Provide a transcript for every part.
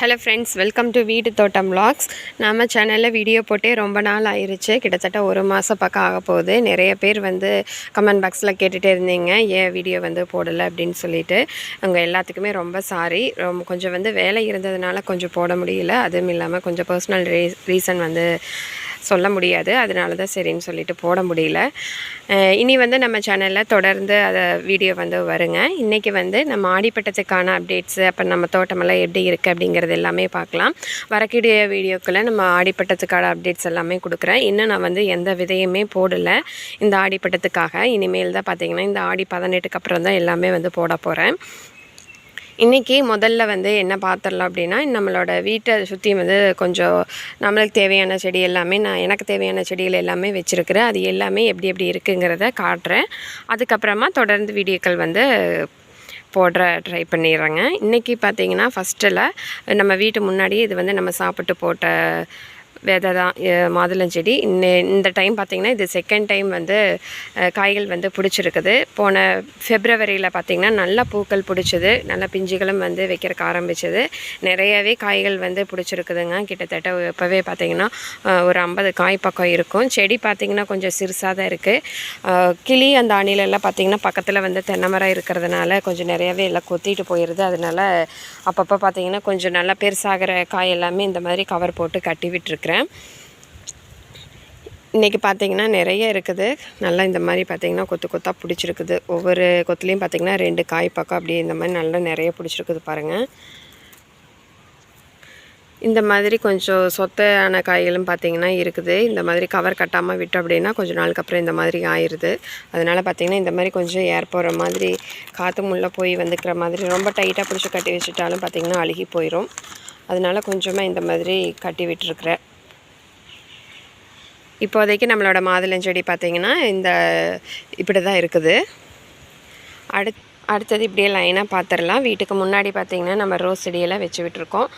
Hello friends, welcome to வீட்டு தோட்டம் vlogs. நம்ம சேனலில் வீடியோ போட்டே ரொம்ப நாள் ஆயிடுச்சு. கிட்டத்தட்ட ஒரு மாதம் பக்கம் ஆக போகுது. நிறைய பேர் கமெண்ட் பாக்ஸில் கேட்டுகிட்டே இருந்தீங்க, ஏன் வீடியோ போடலை அப்படின்னு சொல்லிட்டு. அவங்க எல்லாத்துக்குமே ரொம்ப சாரி. கொஞ்சம் வேலை இருந்ததுனால கொஞ்சம் போட முடியல. அதுவும் இல்லாமல் கொஞ்சம் பர்சனல் ரீசன் சொல்ல முடியாது. அதனால தான் சரின்னு சொல்லிட்டு போட முடியல. இனி நம்ம சேனலில் தொடர்ந்து அதை வீடியோ வருங்க. இன்றைக்கி நம்ம ஆடிப்பட்டத்துக்கான அப்டேட்ஸு, அப்போ நம்ம தோட்டமெல்லாம் எப்படி இருக்குது அப்படிங்கிறது எல்லாமே பார்க்கலாம். வரக்கூடிய வீடியோக்களை நம்ம ஆடிப்பட்டத்துக்கான அப்டேட்ஸ் எல்லாமே கொடுக்குறேன். இன்னும் நான் எந்த விதையுமே போடலை இந்த ஆடிப்பட்டத்துக்காக. இனிமேல் தான் பார்த்திங்கன்னா இந்த ஆடி 18க்கு அப்புறம் தான் எல்லாமே போட போகிறேன். இன்றைக்கி முதல்ல என்ன பார்த்துடலாம் அப்படின்னா, நம்மளோட வீட்டை சுற்றி கொஞ்சம் நம்மளுக்கு தேவையான செடி எல்லாமே எனக்கு தேவையான செடிகள் எல்லாமே வச்சுருக்கிறேன். அது எல்லாமே எப்படி எப்படி இருக்குங்கிறத காட்டுறேன். அதுக்கப்புறமா தொடர்ந்து வீடியோக்கள் போடுற ட்ரை பண்ணிடுறேங்க. இன்றைக்கி பார்த்திங்கன்னா ஃபஸ்ட்டில் நம்ம வீட்டு முன்னாடியே இது நம்ம சாப்பிட்டு போட்ட விதை தான் மாதுளஞ்செடி. இந்த டைம் பார்த்திங்கன்னா இது செகண்ட் டைம் காய்கள் பிடிச்சிருக்குது. போன ஃபெப்ரவரியில் பார்த்திங்கன்னா நல்லா பூக்கள் பிடிச்சிது, நல்லா பிஞ்சுகளும் வைக்கிறக்கு ஆரம்பிச்சது. நிறையவே காய்கள் பிடிச்சிருக்குதுங்க. கிட்டத்தட்ட இப்போவே பார்த்திங்கன்னா ஒரு 50 காய் பக்கம் இருக்கும். செடி பார்த்திங்கன்னா கொஞ்சம் சிறுசாக தான் இருக்குது. கிளி அந்த அணிலெல்லாம் பார்த்திங்கன்னா பக்கத்தில் தென்னை மரம் இருக்கிறதுனால கொஞ்சம் நிறையவே எல்லாம் கொத்திட்டு போயிடுது. அதனால் அப்பப்போ பார்த்திங்கன்னா கொஞ்சம் நல்லா பெருசாகிற காய் எல்லாமே இந்த மாதிரி கவர் போட்டு கட்டி விட்டுருக்குறேன். இன்றைக்கி பார்த்திங்கன்னா நிறைய இருக்குது. நல்லா இந்த மாதிரி பார்த்திங்கன்னா கொத்து கொத்தாக பிடிச்சிருக்குது. ஒவ்வொரு கொத்துலேயும் பார்த்திங்கன்னா 2 காய் பக்கம் அப்படியே இந்த மாதிரி நல்லா நிறைய பிடிச்சிருக்குது பாருங்கள். இந்த மாதிரி கொஞ்சம் சொத்தையான காய்களும் பார்த்திங்கன்னா இருக்குது. இந்த மாதிரி கவர் கட்டாமல் விட்டோம் அப்படின்னா கொஞ்சம் நாளுக்கு அப்புறம் இந்த மாதிரி ஆயிடுது. அதனால் பார்த்திங்கன்னா இந்த மாதிரி கொஞ்சம் ஏர் போகிற மாதிரி காற்று முள்ளே போய் வந்துக்கிற மாதிரி ரொம்ப டைட்டாக பிடிச்சி கட்டி வச்சுட்டாலும் பார்த்திங்கன்னா அழுகி போயிடும். அதனால் கொஞ்சமாக இந்த மாதிரி கட்டி விட்டுருக்குறேன். இப்போதைக்கு நம்மளோட மாதுளஞ்செடி பார்த்திங்கன்னா இப்படி தான் இருக்குது. அடுத்தது இப்படியே லைனாக பார்த்துடலாம். வீட்டுக்கு முன்னாடி பார்த்திங்கன்னா நம்ம ரோஸ் செடியெல்லாம் வச்சு விட்டுருக்கோம்.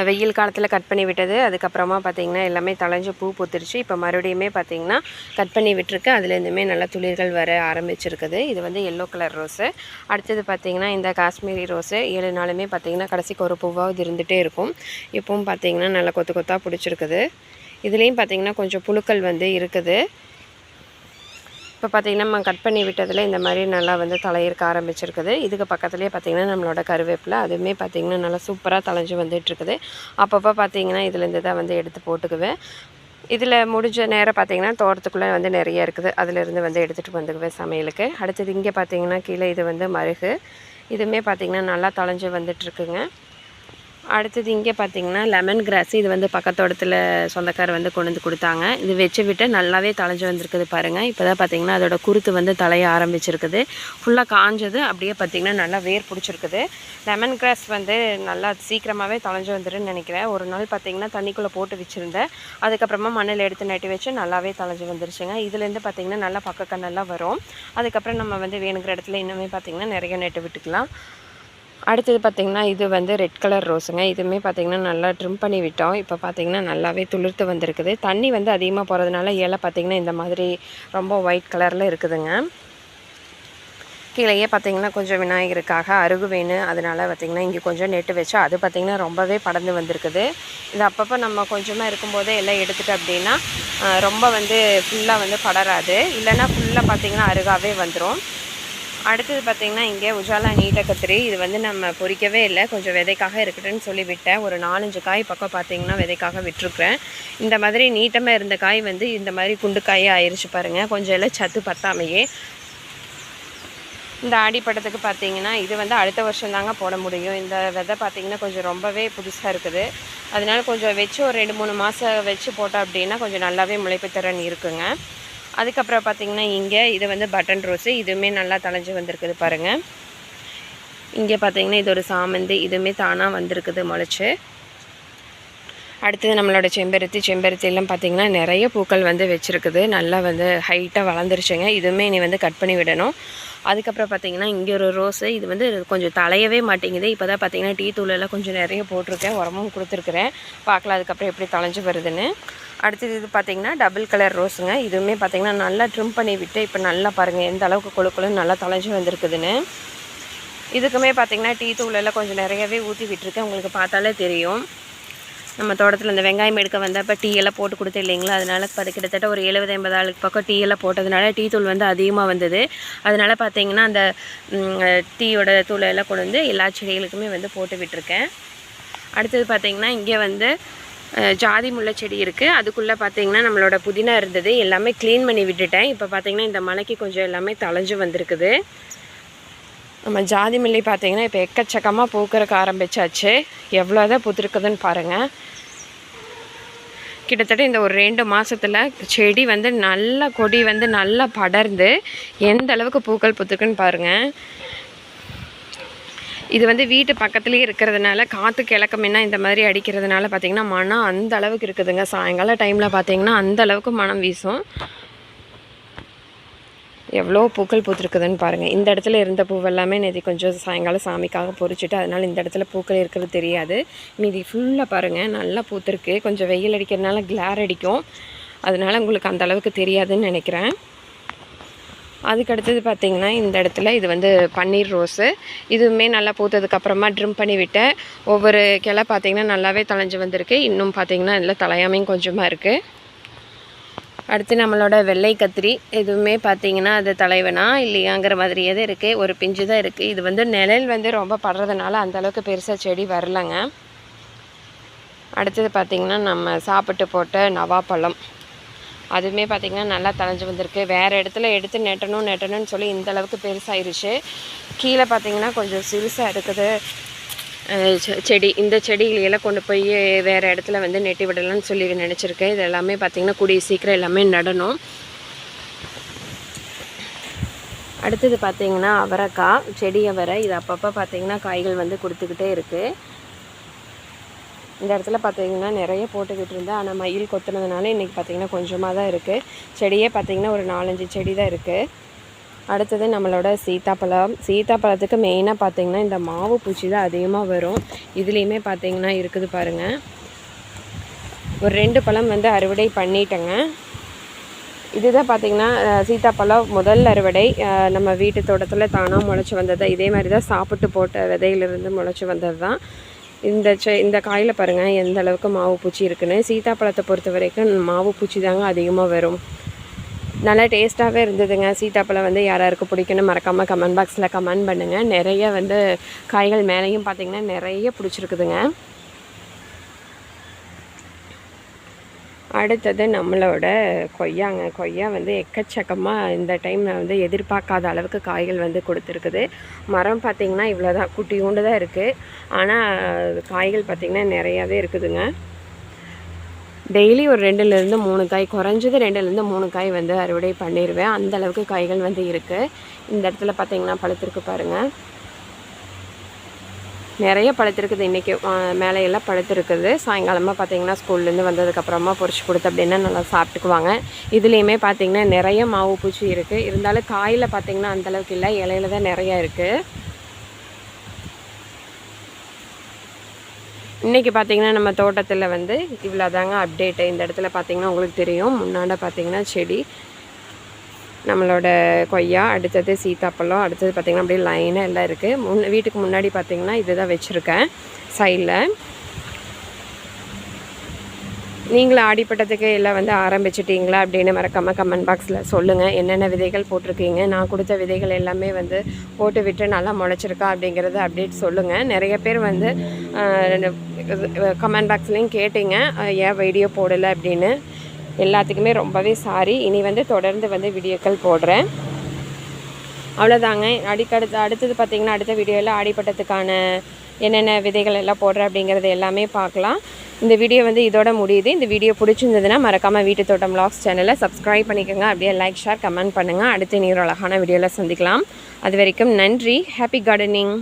வெயில் காலத்தில் கட் பண்ணி விட்டது. அதுக்கப்புறமா பார்த்திங்கன்னா எல்லாமே தளைஞ்சு பூ பூத்துருச்சு. இப்போ மறுபடியுமே பார்த்திங்கன்னா கட் பண்ணி விட்டுருக்கு. அதுலேருந்துமே நல்லா துளிர்கள் வர ஆரம்பிச்சிருக்குது. இது எல்லோ கலர் ரோஸு. அடுத்தது பார்த்திங்கன்னா இந்த காஷ்மீரி ரோஸு 7 நாளுமே பார்த்திங்கன்னா கடைசிக்கு ஒரு பூவாவது இருந்துகிட்டே இருக்கும். இப்போவும் பார்த்திங்கன்னா நல்லா கொத்து கொத்தாக பிடிச்சிருக்குது. இதுலேயும் பார்த்திங்கன்னா கொஞ்சம் புழுக்கள் இருக்குது. இப்போ பார்த்திங்கன்னா நம்ம கட் பண்ணி விட்டதில் இந்த மாதிரி நல்லா தலையிருக்க ஆரம்பிச்சிருக்குது. இதுக்கு பக்கத்துலேயே பார்த்திங்கன்னா நம்மளோட கருவேப்பிலை அதுவுமே பார்த்திங்கன்னா நல்லா சூப்பராக தலைஞ்சு வந்துட்டுருக்குது. அப்பப்போ பார்த்திங்கன்னா இதுலேருந்து தான் எடுத்து போட்டுக்குவேன். இதில் முடிஞ்ச நேரம் பார்த்திங்கன்னா தோட்டத்துக்குள்ளே நிறைய இருக்குது. அதிலேருந்து எடுத்துகிட்டு வந்துக்குவேன் சமையலுக்கு. அடுத்தது இங்கே பார்த்திங்கன்னா கீழே இது மருகு. இதுவுமே பார்த்திங்கன்னா நல்லா தலைஞ்சு வந்துட்டுருக்குங்க. அடுத்தது இங்கே பார்த்திங்கன்னா லெமன் கிராஸ். இது பக்கத்தோட்டத்தில் சொந்தக்கார் கொண்டு வந்து கொடுத்தாங்க. இது வச்சு விட்டு நல்லாவே தலைஞ்சு வந்திருக்குது பாருங்கள். இப்போ தான் பார்த்திங்கன்னா அதோட குருத்து தலைய ஆரம்பிச்சிருக்குது. ஃபுல்லாக காஞ்சது அப்படியே பார்த்திங்கன்னா நல்லா வேர் பிடிச்சிருக்குது. லெமன் கிராஸ் நல்லா சீக்கிரமாகவே தலைஞ்சு வந்துருன்னு நினைக்கிறேன். ஒரு நாள் பார்த்திங்கன்னா தண்ணிக்குள்ளே போட்டு வச்சுருந்தேன். அதுக்கப்புறமா மண்ணில் எடுத்து நட்டி வச்சு நல்லாவே தலைஞ்சு வந்துருச்சுங்க. இதுலேருந்து பார்த்திங்கன்னா நல்லா பக்கக்கண்ணெல்லாம் வரும். அதுக்கப்புறம் நம்ம வேணுங்கிற இடத்துல இன்னுமே பார்த்திங்கன்னா நிறைய நட்டு விட்டுக்கலாம். அடுத்தது பார்த்திங்கன்னா இது ரெட் கலர் ரோஸுங்க. இதுவுமே பார்த்திங்கன்னா நல்லா ட்ரிம் பண்ணி விட்டோம். இப்போ பார்த்திங்கன்னா நல்லாவே துளிர்த்து வந்திருக்குது. தண்ணி அதிகமாக போகிறதுனால இலை பார்த்திங்கன்னா இந்த மாதிரி ரொம்ப ஒயிட் கலரில் இருக்குதுங்க. கீழேயே பார்த்திங்கன்னா கொஞ்சம் விநாயகருக்காக அருகு வேணும். அதனால் பார்த்திங்கன்னா இங்கே கொஞ்சம் நெட்டு வச்சா அது பார்த்திங்கன்னா ரொம்பவே படர்ந்து வந்திருக்குது. இது அப்பப்போ நம்ம கொஞ்சமாக இருக்கும்போதே எல்லாம் எடுத்துகிட்டு அப்படின்னா ரொம்ப ஃபுல்லாக படராது. இல்லைன்னா ஃபுல்லாக பார்த்திங்கன்னா அருகாவே வந்துடும். அடுத்தது பார்த்திங்கன்னா இங்கே உஜாலா நீட்ட கத்திரி. இது நம்ம பொறிக்கவே இல்லை, கொஞ்சம் விதைக்காக இருக்கட்டுன்னு சொல்லி விட்டேன். ஒரு 4-5 காய் பக்கம் பார்த்திங்கன்னா விதைக்காக விட்டுருக்குறேன். இந்த மாதிரி நீட்டமாக இருந்த காய் இந்த மாதிரி குண்டு காயே ஆயிடுச்சு பாருங்கள். கொஞ்சம் எல்லாம் சத்து பத்தாமையே. இந்த ஆடிப்பட்டத்துக்கு பார்த்திங்கன்னா இது அடுத்த வருஷம் தாங்க போட முடியும். இந்த விதை பார்த்திங்கன்னா கொஞ்சம் ரொம்பவே புதுசாக இருக்குது. அதனால கொஞ்சம் வச்சு ஒரு 2-3 மாதம் வச்சு போட்டோம் அப்படின்னா கொஞ்சம் நல்லாவே முளைப்பு திறன் இருக்குங்க. அதுக்கப்புறம் பார்த்திங்கன்னா இங்கே இது பட்டன் ரோஸு. இதுவுமே நல்லா தலைஞ்சு வந்திருக்குது பாருங்கள். இங்கே பார்த்திங்கன்னா இது ஒரு சாமந்தி. இதுவுமே தானாக வந்திருக்குது முளைச்சி. அடுத்தது நம்மளோட செம்பருத்தியெல்லாம் பார்த்திங்கன்னா நிறைய பூக்கள் வச்சுருக்குது. நல்லா ஹைட்டாக வளர்ந்துருச்சுங்க. இதுவுமே இனி கட் பண்ணி விடணும். அதுக்கப்புறம் பார்த்திங்கன்னா இங்கே ஒரு ரோஸு. இது கொஞ்சம் தலையவே மாட்டேங்குது. இப்போ தான் பார்த்திங்கன்னா டீ தூளெல்லாம் கொஞ்சம் நிறைய போட்டிருக்கேன், உரமும் கொடுத்துருக்குறேன். பார்க்கலாம் அதுக்கப்புறம் எப்படி தலைஞ்சு வருதுன்னு. அடுத்தது இது பார்த்திங்கன்னா டபுள் கலர் ரோஸுங்க. இதுவுமே பார்த்திங்கன்னா நல்லா ட்ரிம் பண்ணி விட்டு இப்போ நல்லா பாருங்கள் எந்த அளவுக்கு கொழுக்குன்னு நல்லா தலைஞ்சு வந்திருக்குதுன்னு. இதுக்குமே பார்த்திங்கன்னா டீ தூளெல்லாம் கொஞ்சம் நிறையவே ஊற்றி விட்டுருக்கேன். உங்களுக்கு பார்த்தாலே தெரியும். நம்ம தோட்டத்தில் இந்த வெங்காயம் எடுக்க வந்தப்போ டீ எல்லாம் போட்டு கொடுத்து இல்லைங்களா, அதனால் கிட்டத்தட்ட ஒரு 70-80 ஆளுக்கு பக்கம் டீ எல்லாம் போட்டதுனால டீ தூள் வந்து அதிகமாக வந்தது. அதனால் பார்த்திங்கன்னா அந்த டீயோட தூளை எல்லாம் கொண்டு வந்து எல்லா செடிகளுக்குமே வந்து போட்டு விட்டுருக்கேன். அடுத்தது பார்த்திங்கன்னா இங்கே வந்து ஜாதி முல்லை செடி இருக்குது. அதுக்குள்ளே பார்த்திங்கன்னா நம்மளோட புதினா இருந்தது, எல்லாமே க்ளீன் பண்ணி விட்டுட்டேன். இப்போ பார்த்திங்கன்னா இந்த மலைக்கு கொஞ்சம் எல்லாமே தளைஞ்சு வந்திருக்குது. நம்ம ஜாதி மல்லி பார்த்திங்கன்னா இப்போ எக்கச்சக்கமாக பூக்கிறதுக்கு ஆரம்பிச்சாச்சு. எவ்வளோதான் பூத்துருக்குதுன்னு பாருங்கள். கிட்டத்தட்ட இந்த ஒரு 2 மாதத்தில் செடி வந்து நல்லா கொடி வந்து நல்லா படர்ந்து எந்த அளவுக்கு பூக்கள் பூத்துருக்குன்னு பாருங்கள். இது வந்து வீட்டு பக்கத்துலேயே இருக்கிறதுனால காற்று கிழக்கமென்னா இந்த மாதிரி அடிக்கிறதுனால பார்த்திங்கன்னா மனம் அந்த அளவுக்கு இருக்குதுங்க. சாயங்கால டைமில் பார்த்திங்கன்னா அந்த அளவுக்கு மனம் வீசும். எவ்வளோ பூக்கள் பூத்துருக்குதுன்னு பாருங்கள். இந்த இடத்துல இருந்த பூவெல்லாமே நேற்று கொஞ்சம் சாயங்காலம் சாமிக்காக பொறிச்சிட்டு அதனால் இந்த இடத்துல பூக்கள் இருக்கிறது தெரியாது. மீதி ஃபுல்லாக பாருங்கள் நல்லா பூத்துருக்கு. கொஞ்சம் வெயில் அடிக்கிறதுனால கிளார் அடிக்கும், அதனால் உங்களுக்கு அந்த அளவுக்கு தெரியாதுன்னு நினைக்கிறேன். அதுக்கடுத்தது பார்த்திங்கன்னா இந்த இடத்துல இது வந்து பன்னீர் ரோஸு. இதுவுமே நல்லா பூத்ததுக்கப்புறமா ட்ரிம் பண்ணி விட்டேன். ஒவ்வொரு கிளை பார்த்திங்கன்னா நல்லாவே தளைஞ்சு வந்திருக்கு. இன்னும் பார்த்திங்கன்னா இதில் தலையாமையும் கொஞ்சமாக இருக்குது. அடுத்து நம்மளோட வெள்ளை கத்திரி. எதுவுமே பார்த்திங்கன்னா அது தலைவனா இல்லையாங்கிற மாதிரியே தான் இருக்குது. ஒரு பிஞ்சு தான் இருக்குது. இது வந்து நிழல் வந்து ரொம்ப படுறதுனால அந்தளவுக்கு பெருசாக செடி வரலைங்க. அடுத்தது பார்த்திங்கன்னா நம்ம சாப்பிட்டு போட்ட நவாப்பழம். அதுவுமே பார்த்திங்கன்னா நல்லா தளைஞ்சு வந்திருக்கு. வேறு இடத்துல எடுத்து நெட்டணும்னு சொல்லி இந்தளவுக்கு பெருசாகிருச்சு. கீழே பார்த்திங்கன்னா கொஞ்சம் சிறுசாக இருக்குது செடி. இந்த செடிகளெல்லாம் கொண்டு போய் வேறு இடத்துல வந்து நெட்டி விடலான்னு சொல்லி நினச்சிருக்கேன். இது எல்லாமே பார்த்திங்கன்னா கூடிய சீக்கிரம் எல்லாமே நடணும். அடுத்தது பார்த்திங்கன்னா அவரைக்காய் செடி அவரை. இது அப்பப்போ பார்த்திங்கன்னா காய்கள் வந்து கொடுத்துக்கிட்டே இருக்குது. இந்த இடத்துல பார்த்திங்கன்னா நிறைய போட்டுக்கிட்டு இருந்தேன், ஆனால் மயில் கொத்துனதுனால இன்றைக்கி பார்த்திங்கன்னா கொஞ்சமாக தான் இருக்குது. செடியே பார்த்திங்கன்னா ஒரு 4-5 செடி தான் இருக்குது. அடுத்தது நம்மளோட சீத்தாப்பழம். சீத்தாப்பழத்துக்கு மெயினாக பார்த்திங்கன்னா இந்த மாவு பூச்சி தான் அதிகமாக வரும். இதுலேயுமே பார்த்திங்கன்னா இருக்குது பாருங்கள். ஒரு 2 பழம் வந்து அறுவடை பண்ணிட்டேங்க. இதுதான் பார்த்திங்கன்னா சீத்தாப்பழம் முதல் அறுவடை. நம்ம வீட்டு தோட்டத்தில் தானாக முளைச்சி வந்தது. இதே மாதிரி தான் சாப்பிட்டு போட்ட விதையிலிருந்து முளைச்சி வந்தது தான். இந்த காயில் பாருங்கள் எந்த அளவுக்கு மாவு பூச்சி இருக்குன்னு. சீத்தாப்பழத்தை பொறுத்த வரைக்கும் மாவு பூச்சி தாங்க அதிகமாக வரும். நல்லா டேஸ்ட்டாகவே இருந்ததுங்க. சீத்தாப்பழம் வந்து யாராருக்கு பிடிக்குன்னு மறக்காமல் கமெண்ட் பாக்ஸில் கமெண்ட் பண்ணுங்கள். நிறைய வந்து காய்கள் மேலேயும் பார்த்திங்கன்னா நிறைய பிடிச்சிருக்குதுங்க. அடுத்தது நம்மளோட கொய்யாங்க. கொய்யா வந்து எக்கச்சக்கமாக இந்த டைமில் வந்து எதிர்பார்க்காத அளவுக்கு காய்கள் வந்து கொடுத்துருக்குது. மரம் பார்த்திங்கன்னா இவ்வளோ தான் குட்டியூண்டு தான் இருக்குது, ஆனால் காய்கள் பார்த்திங்கன்னா நிறையாவே இருக்குதுங்க. டெய்லி ஒரு 2லேருந்து 3 காய், குறைஞ்சது 2லேருந்து 3 காய் வந்து அறுவடை பண்ணிடுவேன். அந்தளவுக்கு காய்கள் வந்து இருக்குது. இந்த இடத்துல பார்த்திங்கன்னா பழுத்திருக்கு பாருங்கள், நிறைய பழுத்திருக்குது. இன்றைக்கி மேலையெல்லாம் பழுத்திருக்குது. சாயங்காலமாக பார்த்திங்கன்னா ஸ்கூல்லேருந்து வந்ததுக்கப்புறமா பொரிச்சு கொடுத்து அப்படின்னா நல்லா சாப்பிட்டுக்குவாங்க. இதுலேயுமே பார்த்திங்கன்னா நிறைய மாவு பூச்சி இருக்குது. இருந்தாலும் காயில் பார்த்திங்கன்னா அந்தளவுக்கு இல்லை, இலையில தான் நிறையா இருக்குது. இன்றைக்கி பார்த்திங்கன்னா நம்ம தோட்டத்தில் வந்து இவ்வளோ தாங்க அப்டேட்டு. இந்த இடத்துல பார்த்திங்கன்னா உங்களுக்கு தெரியும், முன்னாடி பார்த்திங்கன்னா செடி நம்மளோட கொய்யா, அடுத்தது சீத்தாப்பழம், அடுத்தது பார்த்திங்கன்னா அப்படியே லைனாக எல்லாம் இருக்குது. வீட்டுக்கு முன்னாடி பார்த்திங்கன்னா இது தான் வச்சுருக்கேன் சைடில். நீங்களும் ஆடிப்பட்டத்துக்கு எல்லாம் வந்து ஆரம்பிச்சிட்டிங்களா அப்படின்னு மறக்காமல் கமெண்ட் பாக்ஸில் சொல்லுங்கள். என்னென்ன விதைகள் போட்டிருக்கீங்க, நான் கொடுத்த விதைகள் எல்லாமே வந்து போட்டு விட்டு நல்லா முளைச்சிருக்கா அப்படிங்கிறத அப்டேட் சொல்லுங்கள். நிறைய பேர் வந்து கமெண்ட் பாக்ஸ்லேயும் கேட்டிங்க ஏன் வீடியோ போடலை அப்படின்னு. எல்லாத்துக்குமே ரொம்பவே சாரி. இனி வந்து தொடர்ந்து வந்து வீடியோக்கள் போடுறேன். அவ்வளோதாங்க. அடுத்தது பார்த்திங்கன்னா அடுத்த வீடியோவில் ஆடிப்பட்டத்துக்கான என்னென்ன விதைகள் எல்லாம் போடுறேன் அப்படிங்கிறது எல்லாமே பார்க்கலாம். இந்த வீடியோ வந்து இதோட முடியுது. இந்த வீடியோ பிடிச்சிருந்ததுன்னா மறக்காமல் வீட்டு தோட்டம் vlogs சேனலை சப்ஸ்கிரைப் பண்ணிக்கோங்க. அப்படியே லைக், ஷேர், கமெண்ட் பண்ணுங்கள். அடுத்து இன்னொரு அழகான வீடியோவில் சந்திக்கலாம். அது வரைக்கும் நன்றி. Happy gardening.